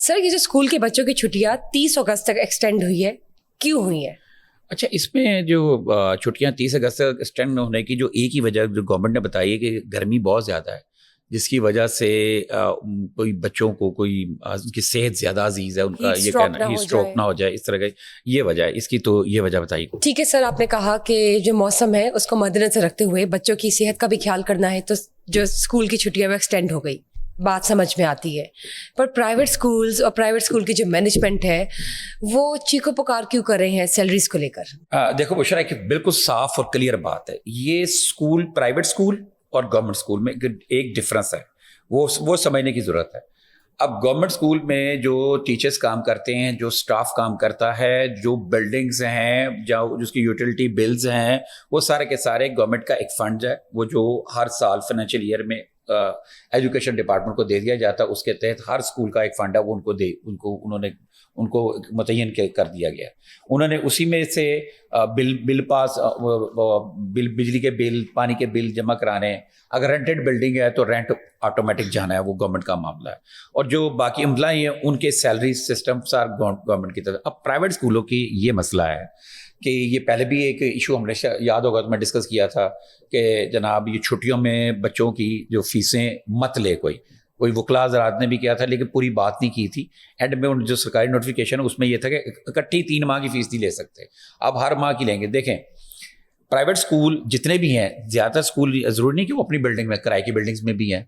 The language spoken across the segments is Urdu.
سر یہ جو اسکول کے بچوں کی چھٹیاں 30 اگست تک ایکسٹینڈ ہوئی ہے، کیوں ہوئی ہے؟ اچھا، اس میں جو چھٹیاں 30 اگست تک ایکسٹینڈ ہونے کی جو ایک ہی وجہ جو گورنمنٹ نے بتائی ہے کہ گرمی بہت زیادہ ہے، جس کی وجہ سے کوئی بچوں کو کوئی ان کی صحت زیادہ عزیز ہے، ان کا یہ کہنا ہیٹ اسٹروک نہ ہو جائے، اس طرح کا یہ وجہ ہے اس کی، تو یہ وجہ بتائی. ٹھیک ہے سر، آپ نے کہا کہ جو موسم ہے اس کو مد نظر رکھتے ہوئے بچوں کی صحت کا بھی خیال کرنا ہے، تو جو اسکول کی چھٹیاں وہ ایکسٹینڈ ہو گئی، بات سمجھ میں آتی ہے. پر پرائیویٹ اسکولز اور پرائیویٹ اسکول کی جو مینجمنٹ ہے وہ چیخو پکار کیوں کر رہے ہیں سیلریز کو لے کر؟ دیکھو بشرا، ایک بالکل صاف اور کلیئر بات ہے، یہ اسکول پرائیویٹ اسکول اور گورنمنٹ اسکول میں ایک ڈفرینس ہے، وہ سمجھنے کی ضرورت ہے. اب گورنمنٹ اسکول میں جو ٹیچرز کام کرتے ہیں، جو اسٹاف کام کرتا ہے، جو بلڈنگز ہیں، جو جس کی یوٹیلٹی بلز ہیں، وہ سارے کے سارے گورنمنٹ کا ایک فنڈ ہے، وہ جو ہر سال فائنینشیل ایئر میں ایجوکیشن ڈپارٹمنٹ کو دے دیا جاتا ہے. اس کے تحت ہر اسکول کا ایک فنڈ ہے، وہ ان کو متعین کر دیا گیا. انہوں نے اسی میں سے بل پاس، بجلی کے بل، پانی کے بل جمع کرانے. اگر رینٹڈ بلڈنگ ہے تو رینٹ آٹومیٹک جانا ہے، وہ گورنمنٹ کا معاملہ ہے. اور جو باقی امپلائی ہیں ان کے سیلری سسٹم سارا گورنمنٹ کی طرف. اب پرائیویٹ اسکولوں کی یہ مسئلہ ہے کہ یہ پہلے بھی ایک ایشو ہم نے یاد ہوگا تو میں ڈسکس کیا تھا کہ جناب یہ چھٹیوں میں بچوں کی جو فیسیں مت لے کوئی وکلا حضرات نے بھی کیا تھا، لیکن پوری بات نہیں کی تھی. اینڈ میں جو سرکاری نوٹیفیکیشن ہے اس میں یہ تھا کہ اکٹھی 3 ماہ کی فیس نہیں لے سکتے، اب ہر ماہ کی لیں گے. دیکھیں پرائیویٹ اسکول جتنے بھی ہیں، زیادہ اسکول ضروری نہیں کہ وہ اپنی بلڈنگ میں، کرائے کی بلڈنگز میں بھی ہیں.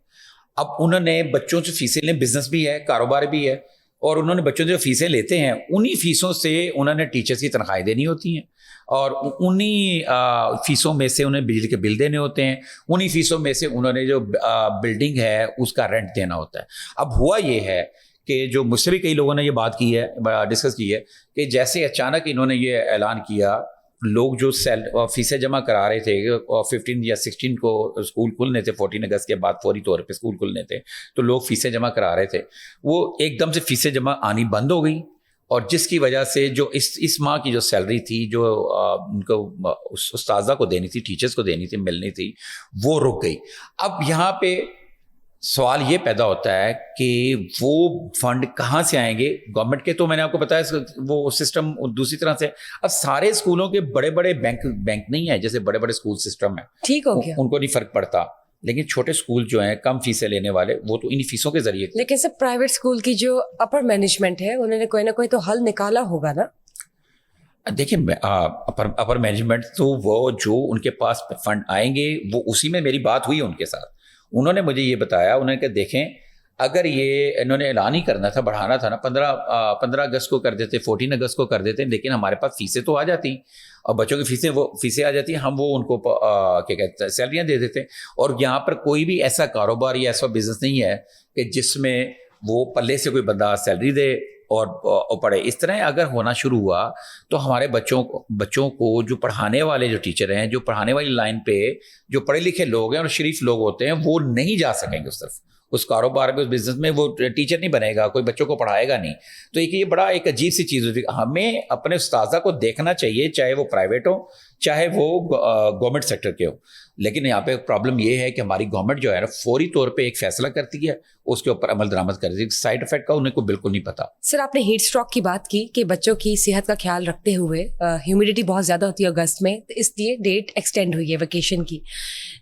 اب انہوں نے بچوں سے فیسیں لیں، بزنس بھی ہے، کاروبار بھی ہے، اور انہوں نے بچوں سے جو فیسیں لیتے ہیں انہی فیسوں سے انہوں نے ٹیچرز کی تنخواہیں دینی ہوتی ہیں، اور انہی فیسوں میں سے انہیں بجلی کے بل دینے ہوتے ہیں، انہی فیسوں میں سے انہوں نے جو بلڈنگ ہے اس کا رینٹ دینا ہوتا ہے. اب ہوا یہ ہے کہ جو مجھ سے بھی کئی لوگوں نے یہ بات کی ہے، ڈسکس کی ہے کہ جیسے اچانک انہوں نے یہ اعلان کیا، لوگ جو فیسیں جمع کرا رہے تھے 15 یا 16 کو اسکول کھلنے تھے، 14 اگست کے بعد فوری طور پہ اسکول کھلنے تھے، تو لوگ فیسیں جمع کرا رہے تھے، وہ ایک دم سے فیسیں جمع آنی بند ہو گئی، اور جس کی وجہ سے جو اس ماہ کی جو سیلری تھی جو ان کو استاذہ کو دینی تھی، ٹیچرز کو دینی تھی، ملنی تھی، وہ رک گئی. اب یہاں پہ سوال یہ پیدا ہوتا ہے کہ وہ فنڈ کہاں سے آئیں گے؟ گورنمنٹ کے تو میں نے آپ کو بتایا وہ سسٹم دوسری طرح سے. اب سارے اسکولوں کے بڑے بڑے بینک نہیں ہیں، جیسے بڑے بڑے اسکول سسٹم ہیں، ٹھیک ہو گیا، ان کو نہیں فرق پڑتا، لیکن چھوٹے اسکول جو ہیں کم فیسیں لینے والے، وہ تو انہی فیسوں کے ذریعے. لیکن سر پرائیویٹ اسکول کی جو اپر مینجمنٹ ہے انہوں نے کوئی نہ کوئی تو حل نکالا ہوگا نا؟ دیکھیں اپر مینجمنٹ تو وہ جو ان کے پاس فنڈ آئیں گے وہ اسی میں. میری بات ہوئی ان کے ساتھ، انہوں نے مجھے یہ بتایا، انہوں نے کہا دیکھیں اگر یہ انہوں نے اعلان ہی کرنا تھا، بڑھانا تھا نا، 15 اگست کو کر دیتے، 14 اگست کو کر دیتے، لیکن ہمارے پاس فیسیں تو آ جاتی، اور بچوں کی فیسیں آ جاتی ہیں، ہم وہ ان کو کیا کہتے ہیں سیلریاں دے دیتے. اور یہاں پر کوئی بھی ایسا کاروبار یا ایسا بزنس نہیں ہے کہ جس میں وہ پلے سے کوئی بندہ سیلری دے اور پڑھے. اس طرح اگر ہونا شروع ہوا تو ہمارے بچوں کو جو پڑھانے والے جو ٹیچر ہیں، جو پڑھانے والی لائن پہ جو پڑھے لکھے لوگ ہیں اور شریف لوگ ہوتے ہیں، وہ نہیں جا سکیں گے اس طرف، اس کاروبار میں، اس بزنس میں. وہ ٹیچر نہیں بنے گا، کوئی بچوں کو پڑھائے گا نہیں. تو یہ بڑا ایک عجیب سی چیز ہوتی ہے. ہمیں اپنے استاذہ کو دیکھنا چاہیے، چاہے وہ پرائیویٹ ہو چاہے وہ گورنمنٹ سیکٹر کے ہو. لیکن یہاں پہ پرابلم یہ ہے کہ ہماری گورنمنٹ جو ہے نا فوری طور پہ ایک فیصلہ کرتی ہے، اس کے اوپر عمل درآمد کرتی ہے، سائڈ افیکٹ کا انہیں کو بالکل نہیں پتا. سر آپ نے ہیٹ اسٹروک کی بات کی کہ بچوں کی صحت کا خیال رکھتے ہوئے ہیومیڈیٹی بہت زیادہ ہوتی ہے اگست میں، تو اس لیے ڈیٹ ایکسٹینڈ ہوئی ہے ویکیشن کی.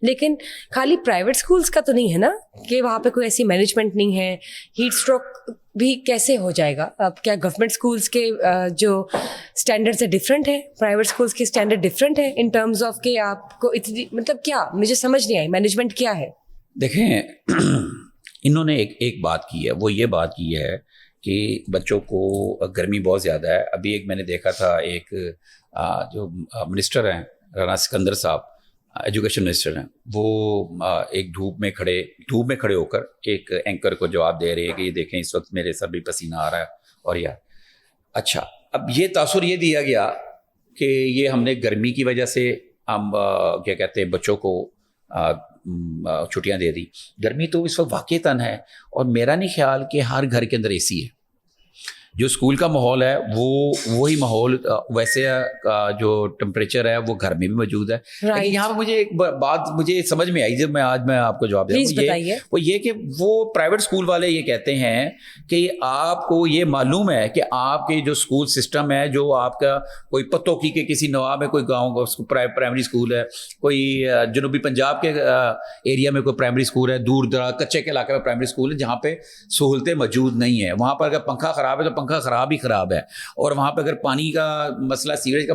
لیکن خالی پرائیویٹ اسکولس کا تو نہیں ہے نا کہ وہاں پہ کوئی ایسی مینجمنٹ نہیں ہے. ہیٹ اسٹروک بھی کیسے ہو جائے گا؟ اب کیا گورنمنٹ اسکولس کے جو اسٹینڈرڈ سے ڈفرینٹ ہے، پرائیویٹ اسکولس کے اسٹینڈرڈ ڈفرینٹ ہے ان ٹرمز آف کہ آپ کو اتنی مطلب کیا مجھے سمجھ نہیں آئی مینجمنٹ کیا ہے؟ دیکھیں انہوں نے ایک بات کی ہے، وہ یہ بات کی ہے کہ بچوں کو گرمی بہت زیادہ ہے. ابھی ایک میں نے دیکھا تھا، ایک جو منسٹر ہیں رانا سکندر صاحب، ایجوکیشن منسٹر ہیں، وہ ایک دھوپ میں کھڑے ہو کر ایک اینکر کو جواب دے رہے ہیں کہ یہ دیکھیں اس وقت میرے سر بھی پسینہ آ رہا ہے. اور یار اچھا، اب یہ تاثر یہ دیا گیا کہ یہ ہم نے گرمی کی وجہ سے ہم کیا کہتے ہیں بچوں کو چھٹیاں دے دی. گرمی تو اس وقت واقعتاً ہے، اور میرا نہیں خیال کہ ہر گھر کے اندر اے سی ہے. جو اسکول کا ماحول ہے وہی ماحول ویسے جو ٹمپریچر ہے وہ گھر میں بھی موجود ہے. لیکن یہاں پہ مجھے ایک بات مجھے سمجھ میں آئی جب میں آپ کو جواب دے رہا ہوں, وہ یہ کہ وہ پرائیویٹ اسکول والے یہ کہتے ہیں کہ آپ کو یہ معلوم ہے کہ آپ کے جو اسکول سسٹم ہے, جو آپ کا کوئی پتوکی کے کسی نواب میں کوئی گاؤں کا پرائمری اسکول ہے, کوئی جنوبی پنجاب کے ایریا میں کوئی پرائمری اسکول ہے, دور دراز کچے کے علاقے میں پرائمری اسکول ہے جہاں پہ سہولتیں موجود نہیں ہیں. وہاں پر اگر پنکھا خراب ہے تو پنکھا خراب ہی خراب ہے, اور وہاں پہ اگر پانی کا مسئلہ, سیوریج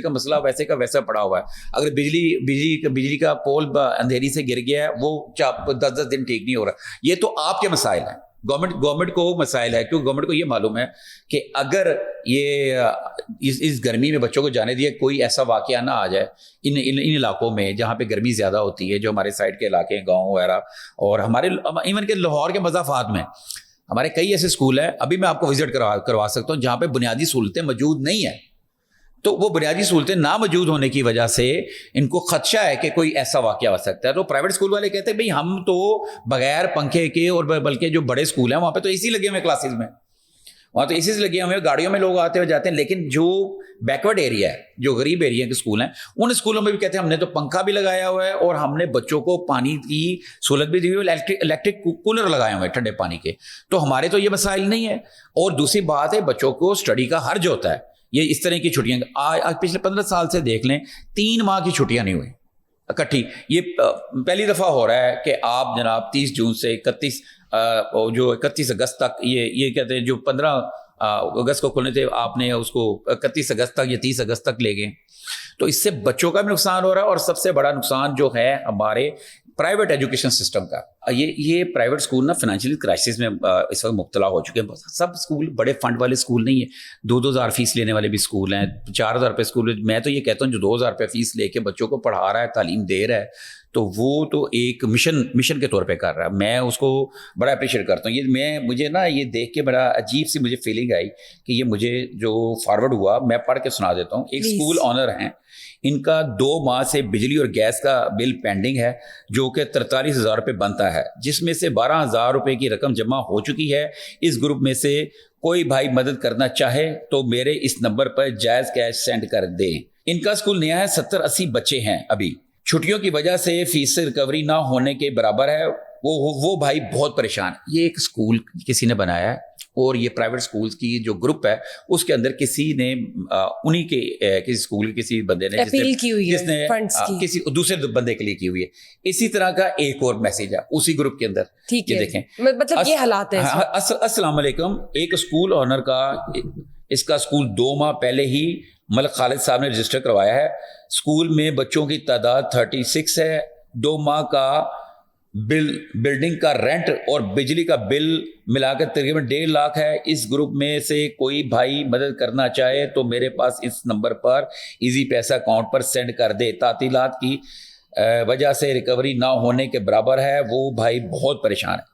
کا مسئلہ ویسے کا ویسا پڑا ہوا ہے. اگر بجلی کا پول اندھیری سے گر گیا ہے, وہ 10 دن ٹھیک نہیں ہو رہا. یہ تو آپ کے مسائل ہیں, گورنمنٹ کو مسائل ہے, کیونکہ گورنمنٹ کو یہ معلوم ہے کہ اگر یہ اس گرمی میں بچوں کو جانے دیا, کوئی ایسا واقعہ نہ آ جائے ان علاقوں میں جہاں پہ گرمی زیادہ ہوتی ہے, جو ہمارے سائڈ کے علاقے ہیں, گاؤں وغیرہ, اور ہمارے ایون کہ لاہور کے مضافات میں ہمارے کئی ایسے اسکول ہیں, ابھی میں آپ کو وزٹ کروا سکتا ہوں, جہاں پہ بنیادی سہولتیں موجود نہیں ہیں. تو وہ بنیادی سہولتیں نہ موجود ہونے کی وجہ سے ان کو خدشہ ہے کہ کوئی ایسا واقعہ ہو سکتا ہے. تو پرائیویٹ اسکول والے کہتے ہیں بھئی ہم تو بغیر پنکھے کے, اور بلکہ جو بڑے اسکول ہیں وہاں پہ تو اے سی لگے ہوئے کلاسز میں, وہاں تو اے سی لگے ہوئے, گاڑیوں میں لوگ آتے ہوئے جاتے ہیں. لیکن جو بیکورڈ ایریا ہے, جو غریب ایریا کے اسکول ہیں, ان اسکولوں میں بھی کہتے ہیں ہم نے تو پنکھا بھی لگایا ہوا ہے, اور ہم نے بچوں کو پانی کی سہولت بھی دی ہوئی ہے, الیکٹرک کولر لگائے ہوئے ہیں ٹھنڈے پانی کے. تو ہمارے تو یہ مسائل نہیں ہے. اور دوسری بات ہے, بچوں کو اسٹڈی کا حرج ہوتا ہے. یہ اس طرح کی چھٹیاں آج پچھلے 15 سال سے دیکھ لیں, 3 ماہ کی چھٹیاں نہیں ہوئی اکٹھی. یہ پہلی دفعہ ہو رہا ہے کہ آپ جناب 30 جون سے 31 اگست تک, یہ کہتے ہیں جو 15 اگست کو کھلنے تھے, آپ نے اس کو 31 اگست تک یا 30 اگست تک لے گئے. تو اس سے بچوں کا بھی نقصان ہو رہا ہے, اور سب سے بڑا نقصان جو ہے ہمارے پرائیویٹ ایجوکیشن سسٹم کا. یہ پرائیویٹ اسکول نا فائنینشیل کرائسس میں اس وقت مبتلا ہو چکے ہیں. سب اسکول بڑے فنڈ والے اسکول نہیں ہیں, 2,000 فیس لینے والے بھی اسکول ہیں, 4,000 روپے اسکول. میں تو یہ کہتا ہوں جو 2,000 روپے فیس لے کے بچوں کو پڑھا رہا ہے, تعلیم دے رہا ہے, تو وہ تو ایک مشن کے طور پہ کر رہا ہے. میں اس کو بڑا اپریشیٹ کرتا ہوں. مجھے نا یہ دیکھ کے بڑا عجیب سی مجھے فیلنگ آئی کہ یہ مجھے جو فارورڈ ہوا, میں پڑھ کے سنا دیتا ہوں. ایک اسکول آنر ہیں, ان کا 2 ماہ سے بجلی اور گیس کا بل پینڈنگ ہے, جو کہ 43,000 روپے بنتا ہے, جس میں سے 12,000 روپے کی رقم جمع ہو چکی ہے. اس گروپ میں سے کوئی بھائی مدد کرنا چاہے تو میرے اس نمبر پر جائز کیش سینڈ کر دے. ان کا اسکول نیا ہے, 70-80 بچے ہیں. ابھی چھٹیوں کی وجہ سے فیس سے ریکوری نہ ہونے کے برابر ہے. وہ بھائی بہت پریشان. یہ ایک اسکول کسی نے بنایا ہے, اور یہ پرائیویٹ اسکولز کی جو گروپ ہے اس کے اندر کسی نے انہی کے کسی اسکول کے کسی بندے نے جس نے کسی دوسرے بندے کے لیے کی ہوئی ہے. اسی طرح کا ایک اور میسج ہے اسی گروپ کے اندر. یہ دیکھیں, مطلب یہ حالات ہیں. السلام علیکم. ایک اسکول آنر کا, اس کا اسکول 2 ماہ پہلے ہی ملک خالد صاحب نے رجسٹر کروایا ہے. اسکول میں بچوں کی تعداد 36 ہے. 2 ماہ کا بلڈنگ کا رینٹ اور بجلی کا بل ملا کر تقریباً 1.5 لاکھ ہے. اس گروپ میں سے کوئی بھائی مدد کرنا چاہے تو میرے پاس اس نمبر پر ایزی پیسہ اکاؤنٹ پر سینڈ کر دے. تعطیلات کی وجہ سے ریکوری نہ ہونے کے برابر ہے. وہ بھائی بہت پریشان ہے.